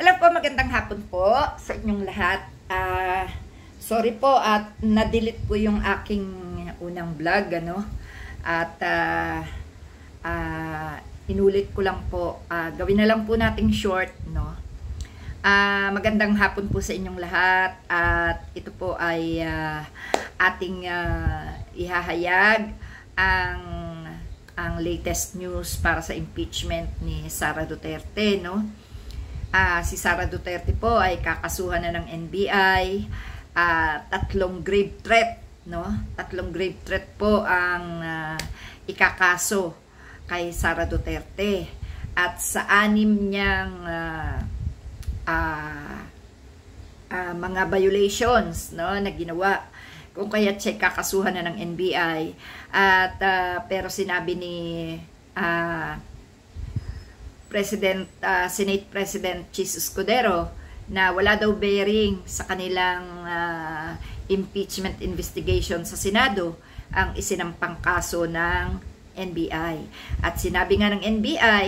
Hello po, magandang hapon po sa inyong lahat. Sorry po at na-delete ko yung aking unang vlog, ano? At inulit ko lang po. Gawin na lang po nating short, no? Magandang hapon po sa inyong lahat. At ito po ay ating ihahayag ang latest news para sa impeachment ni Sara Duterte, no? Si Sara Duterte po ay kakasuhan na ng NBI, tatlong grave threat, no? Tatlong grave threat po ang ikakaso kay Sara Duterte. At sa anim niyang mga violations, no, na ginawa, kung kaya siya kakasuhan na ng NBI. At pero sinabi ni Senate President Chis Escudero na wala daw bearing sa kanilang impeachment investigation sa Senado ang isinampang kaso ng NBI. At sinabi nga ng NBI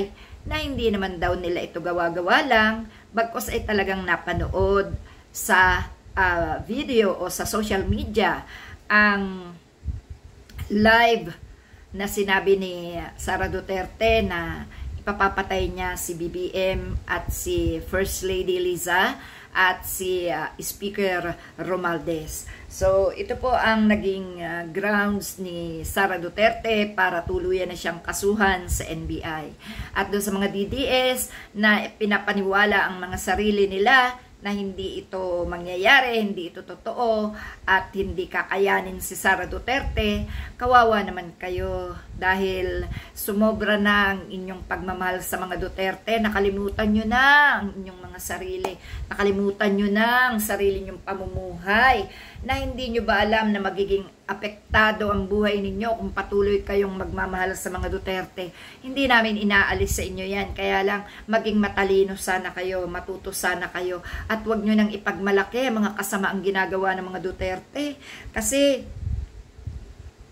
na hindi naman daw nila ito gawa-gawa lang, bagkus ay talagang napanood sa video o sa social media ang live na sinabi ni Sara Duterte na ipapapatay niya si BBM at si First Lady Liza at si Speaker Romualdez. So, ito po ang naging grounds ni Sara Duterte para tuluyan na siyang kasuhan sa NBI. At doon sa mga DDS na pinapaniwala ang mga sarili nila na hindi ito mangyayari, hindi ito totoo, at hindi kakayanin si Sara Duterte, kawawa naman kayo dahil sumobra na ang inyong pagmamahal sa mga Duterte, nakalimutan nyo na ang inyong mga sarili, nakalimutan nyo na ang sarili nyong pamumuhay, na hindi nyo ba alam na magiging apektado ang buhay ninyo kung patuloy kayong magmamahal sa mga Duterte. Hindi namin inaalis sa inyo yan, kaya lang maging matalino sana kayo, matuto sana kayo, at huwag nyo nang ipagmalaki mga kasamaang ginagawa ng mga Duterte. Kasi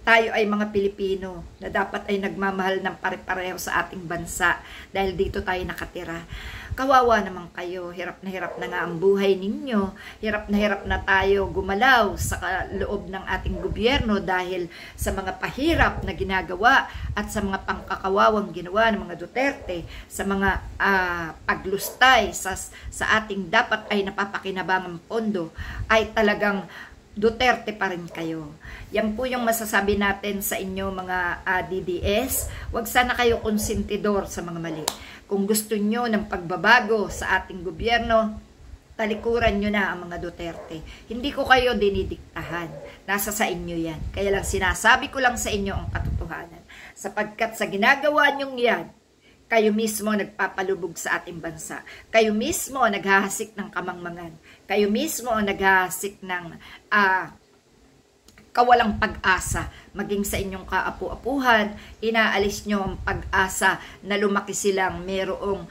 tayo ay mga Pilipino na dapat ay nagmamahal ng pare-pareho sa ating bansa dahil dito tayo nakatira. Kawawa naman kayo, hirap na nga ang buhay ninyo, hirap na tayo gumalaw sa loob ng ating gobyerno dahil sa mga pahirap na ginagawa at sa mga pangkakawawang ginawa ng mga Duterte, sa mga paglustay sa ating dapat ay napapakinabangang pondo, ay talagang Duterte pa rin kayo. Yan po yung masasabi natin sa inyo mga DDS. Huwag sana kayo konsentidor sa mga mali. Kung gusto nyo ng pagbabago sa ating gobyerno, talikuran nyo na ang mga Duterte. Hindi ko kayo dinidiktahan. Nasa sa inyo yan. Kaya lang sinasabi ko lang sa inyo ang katotohanan. Sapagkat sa ginagawa nyong yan, kayo mismo nagpapalubog sa ating bansa. Kayo mismo naghahasik ng kamangmangan. Kayo mismo naghahasik ng kawalang pag-asa. Maging sa inyong kaapu-apuhan, inaalis nyo ang pag-asa na lumaki silang mayroong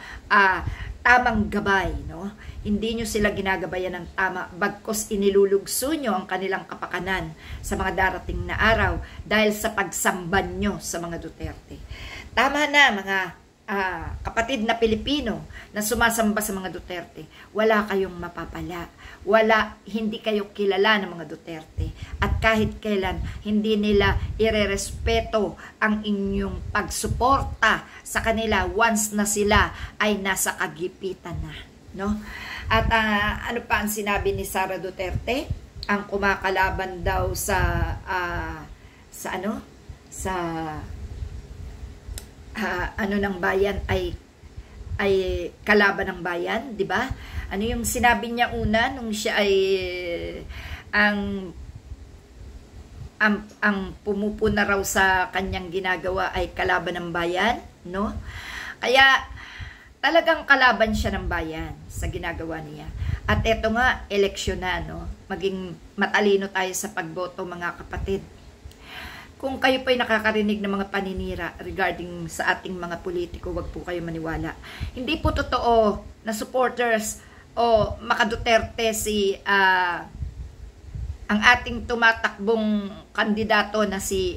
tamang gabay. No? Hindi nyo sila ginagabayan ng tama, bagkos inilulugso nyo ang kanilang kapakanan sa mga darating na araw dahil sa pagsamban nyo sa mga Duterte. Tama na mga kapatid na Pilipino na sumasamba sa mga Duterte, wala kayong mapapala. Hindi kayo kilala ng mga Duterte. At kahit kailan, hindi nila irerespeto ang inyong pagsuporta sa kanila once na sila ay nasa kagipitan na. No? At ano pa ang sinabi ni Sara Duterte? Ang kumakalaban daw sa ng bayan ay kalaban ng bayan, di ba? Ano yung sinabi niya una nung siya ay ang pumupuna raw sa kanyang ginagawa ay kalaban ng bayan, no? Kaya talagang kalaban siya ng bayan sa ginagawa niya. At eto nga, eleksyon na, no? Maging matalino tayo sa pagboto, mga kapatid. Kung kayo pa'y nakakarinig ng mga paninira regarding sa ating mga politiko, wag po kayo maniwala. Hindi po totoo na supporters o maka-Duterte ang ating tumatakbong kandidato na si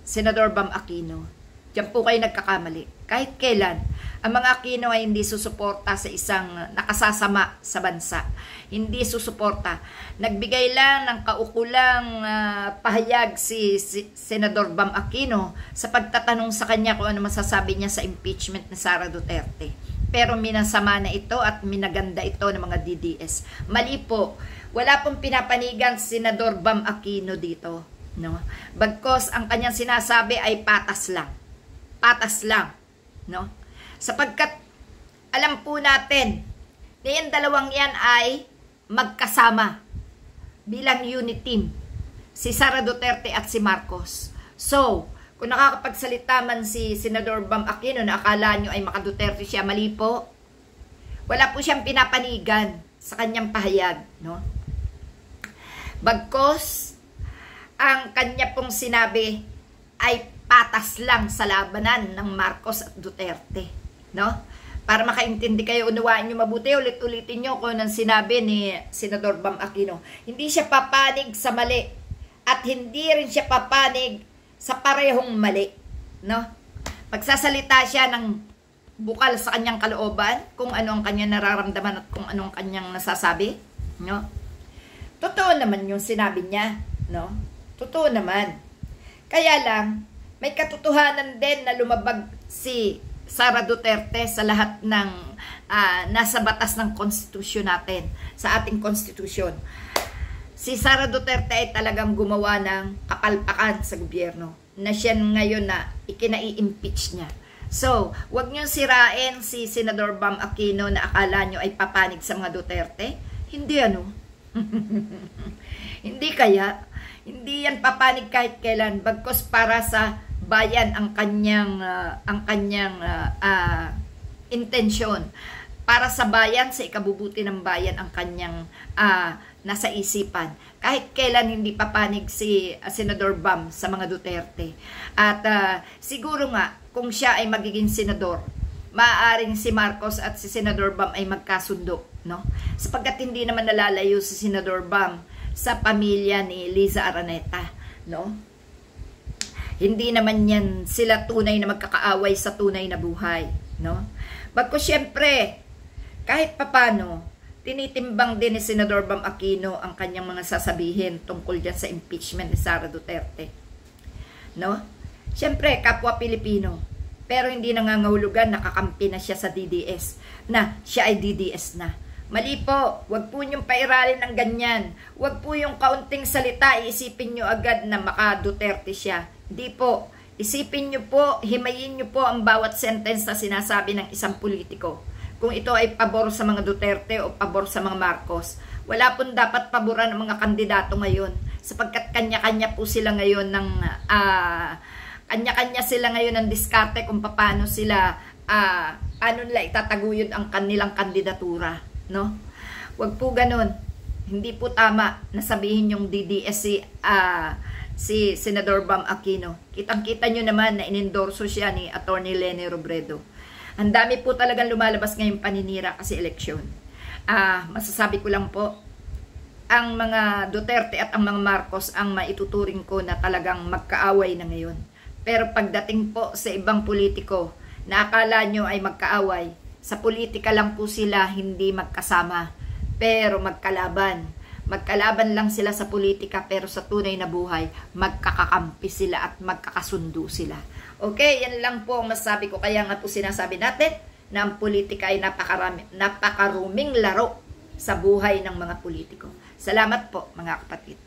Senador Bam Aquino. Diyan po kayo nagkakamali. Kahit kailan, Ang mga Aquino ay hindi susuporta sa isang nakasasama sa bansa. Hindi susuporta. Nagbigay lang ng kaukulang pahayag si Senador Bam Aquino sa pagtatanong sa kanya kung ano masasabi niya sa impeachment ni Sara Duterte. Pero minasama na ito at minaganda ito ng mga DDS. Mali po. Wala pong pinapanigan si Senador Bam Aquino dito. No? Bagkos ang kanyang sinasabi ay patas lang. Patas lang. No? Sapagkat alam po natin na yung dalawang yan ay magkasama bilang unit team, si Sara Duterte at si Marcos. So, kung nakakapagsalita man si Senador Bam Aquino na akala nyo ay maka-Duterte siya, mali po. Wala po siyang pinapanigan sa kanyang pahayag. No? Bagkos, ang kanya pong sinabi ay patas lang sa labanan ng Marcos at Duterte. No? Para makaintindi kayo, unawain nyo mabuti, ulit-ulitin nyo kung anong sinabi ni Senador Bam Aquino. Hindi siya papanig sa mali at hindi rin siya papanig sa parehong mali. No? Magsasalita siya ng bukal sa kanyang kalooban, kung ano ang kanyang nararamdaman at kung ano ang kanyang nasasabi. No? Totoo naman yung sinabi niya. No? Totoo naman. Kaya lang, may katotohanan din na lumabag si Sara Duterte sa lahat ng nasa batas ng konstitusyon natin, sa ating konstitusyon. Si Sara Duterte ay talagang gumawa ng kapalpakan sa gobyerno na siya ngayon na ikinai-impeach niya. So, wag niyo sirain si Senador Bam Aquino na akala niyo ay papanig sa mga Duterte. Hindi ano. Hindi kaya. Hindi yan papanig kahit kailan. Bagkos para sa bayan ang kanyang intensyon. Para sa bayan, sa ikabubuti ng bayan ang kanyang nasa isipan. Kahit kailan hindi papanig si Senador Bam sa mga Duterte. At siguro nga, kung siya ay magiging senador, maaaring si Marcos at si Senador Bam ay magkasundo. No? Sapagkat hindi naman nalalayo si Senador Bam sa pamilya ni Liza Araneta. No? Hindi naman yan sila tunay na magkakaaway sa tunay na buhay. No? Bagko siyempre, kahit papano, tinitimbang din ni Senador Bam Aquino ang kanyang mga sasabihin tungkol dyan sa impeachment ni Sara Duterte. No? Siyempre, kapwa Pilipino. Pero hindi nangangahulugan, nakakampi na siya sa DDS. Na siya ay DDS na. Mali po, wag po niyong pairalin ng ganyan. Wag po yung kaunting salita, iisipin niyo agad na maka-Duterte siya. Hindi po. Isipin niyo po, himayin niyo po ang bawat sentence na sinasabi ng isang politiko. Kung ito ay pabor sa mga Duterte o pabor sa mga Marcos. Wala pong dapat paboran ng mga kandidato ngayon. Sapagkat kanya-kanya po sila ngayon ng kanya-kanya sila ngayon ng diskarte kung paano sila ano nila itataguyod ang kanilang kandidatura, no? Wag po ganun. Hindi po tama na sabihin yung DDS si Senador Bam Aquino. Kitang-kita nyo naman na inendorso siya ni Attorney Leni Robredo. Ang dami po talagang lumalabas ngayong paninira kasi eleksyon. Masasabi ko lang po, ang mga Duterte at ang mga Marcos ang maituturing ko na talagang magkaaway na ngayon. Pero pagdating po sa ibang politiko na akala nyo ay magkaaway, sa politika lang po sila hindi magkasama, pero magkalaban. Magkalaban lang sila sa politika, pero sa tunay na buhay, magkakakampi sila at magkakasundo sila. Okay, yan lang po ang masasabi ko. Kaya nga po sinasabi natin na ang politika ay napakaruming laro sa buhay ng mga politiko. Salamat po mga kapatid.